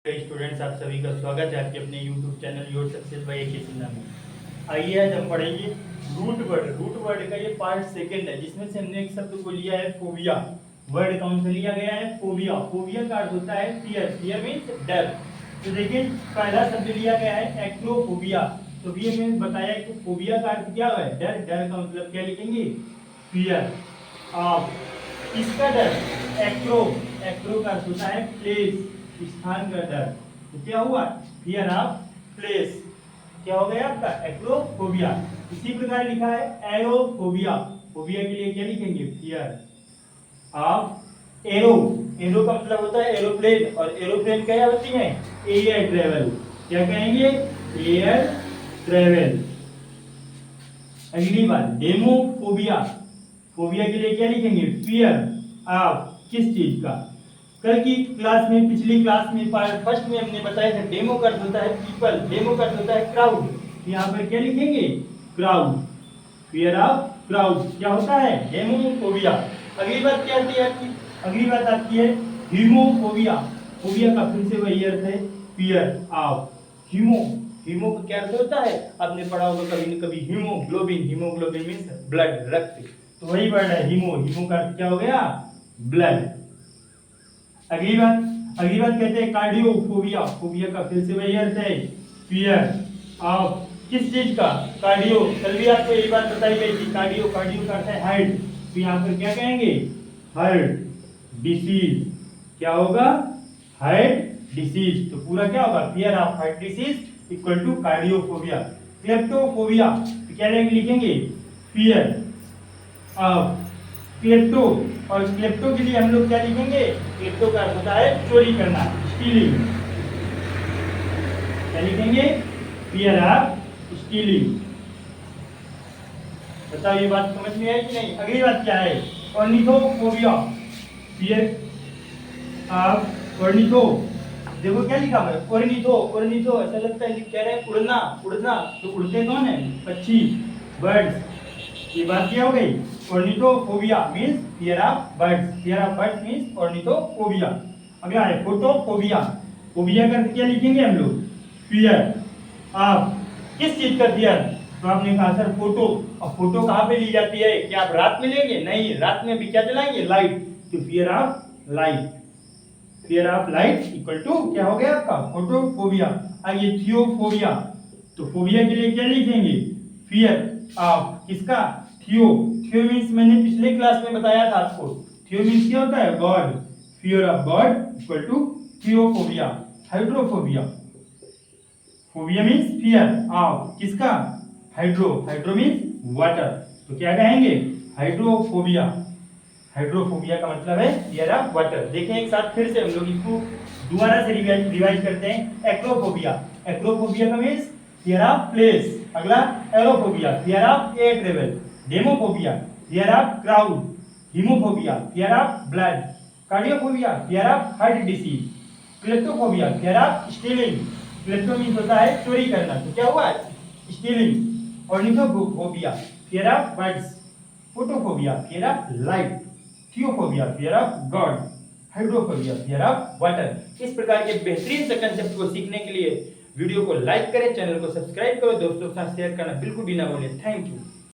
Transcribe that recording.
Students, आप सभी का स्वागत है आपके अपने YouTube channel your success by AK Sinha में। आइए आज हम पढ़ेंगे रूट वर्ड। रूट वर्ड का ये पार्ट सेकंड है, जिसमें से हमने एक शब्द को लिया है फोबिया। वर्ड कौन सा लिया गया है? फोबिया। फोबिया का अर्थ होता है फियर। फियर मींस डर। तो देखिए पहला शब्द लिया गया है एक्रोफोबिया। तो भी हमें बताया कि फोबिया का अर्थ क्या है? डर। डर का मतलब क्या लिखेंगे? Fear of. किसका डर? एक्रो। एक्रो का अर्थ होता है प्लेस, स्थान का डर। तो क्या हुआ? Fear of place. क्या हो गया आपका? एक्रोफोबिया। इसी प्रकार लिखा है एरोफोबिया। फोबिया के लिए क्या लिखेंगे? Fear of arrow. एरो का मतलब होता है एरोप्लेन, और एरोप्लेन क्या होती है? Air travel. क्या कहेंगे? Air travel. अगली बात डेमोफोबिया। फोबिया के लिए क्या लिखेंगे? फियर ऑफ किस चीज का? कल की क्लास में, पिछली क्लास में फर्स्ट में हमने बताया था डेमो का अर्थ होता है पीपल, डेमो का अर्थ होता है क्राउड। यहाँ पर क्या लिखेंगे? क्राउड। फियर ऑफ क्राउड क्या होता है? डेमोफोबिया। अगली बात क्या आती है आपकी? अगली बात आपकी है हीमोफोबिया। फोबिया का फिर से वही अर्थ है फियर ऑफ। हीमो, हीमो का क्या अर्थ होता है? आपने पढ़ा होगा कभी न कभी हीमोग्लोबिन। हीमोग्लोबिन मींस ब्लड, रक्त। तो वही वर्ड है हीमो। हीमो का अर्थ क्या हो गया? ब्लड। अगली बात कहते हैं कार्डियोफोबिया। फोबिया का फिर से वही अर्थ है फियर ऑफ किस चीज का? कार्डियो। कल भी आपको यही बात बताई गई थी। कार्डियो, कार्डियो का अर्थ है हार्ट। तो यहाँ पर क्या कहेंगे? Heart disease. क्या होगा? Heart disease. तो पूरा क्या होगा? Fear of heart disease equal to cardiophobia. Kleptophobia तो क्या लिखेंगे? Fear of klepto. और क्लेप्टो के लिए हम लोग क्या लिखेंगे? क्लेप्टो का अर्थ होता है चोरी करना, स्टीलिंग। क्या लिखेंगे? Fear of stealing. बताओ ये बात समझ में आई कि नहीं? अगली बात क्या है? ऑर्निथोफोबिया। Fear of ornitho. देखो क्या लिखा है? ऑर्निथो। ऑर्निथो ऐसा लगता है कि कह रहे हैं उड़ना, उड़ना। तो उड़ते कौन है? पक्षी, बर्ड्स। ये बात क्या हो गई? ऑर्निथोफोबिया means fear of birds. Fear of birds means ऑर्निथोफोबिया। अगला है फोटोफोबिया। फोबिया का क्या लिखेंगे हम लोग? फियर ऑफ किस चीज का? फियर। तो आपने कहा सर फोटो। अब फोटो कहाँ पे ली जाती है? क्या आप रात में लेंगे? नहीं, रात में भी क्या जलाएंगे? लाइट। तो fear of light. Fear of light equal to क्या हो गया आपका? फोटोफोबिया। आइए थियोफोबिया। तो फोबिया के लिए क्या लिखेंगे? फियर ऑफ किसका? थियो। थियो मींस मैंने पिछले क्लास में बताया था आपको। थियो मींस क्या होता है? God. Fear of God equal to theophobia. Hydrophobia. Phobia means fear of किसका? हाइड्रो। Hydro means water. तो क्या कहेंगे? हाइड्रोफोबिया। हाइड्रोफोबिया का मतलब है फियर ऑफ वाटर। देखें एक साथ फिर से हम लोग इसको दोबारा से रिवाइज करते हैं। एक्रोफोबिया। एक्रोफोबिया का मींस फियर ऑफ प्लेस। अगला aerophobia, fear of air travel. Demophobia, fear of crowd. Haemophobia, fear of blood. Cardiophobia, fear of heart disease. Kleptophobia, fear of stealing. Klepto means होता है चोरी करना। तो क्या हुआ? Stealing. Ornithophobia, fear of birds. Photophobia, fear of light. Theophobia, fear of God. Hydrophobia, fear of water. इस प्रकार के बेहतरीन से कंसेप्ट को सीखने के लिए वीडियो को लाइक करें, चैनल को सब्सक्राइब करो, दोस्तों के साथ शेयर करना बिल्कुल भी ना भूलें। Thank you.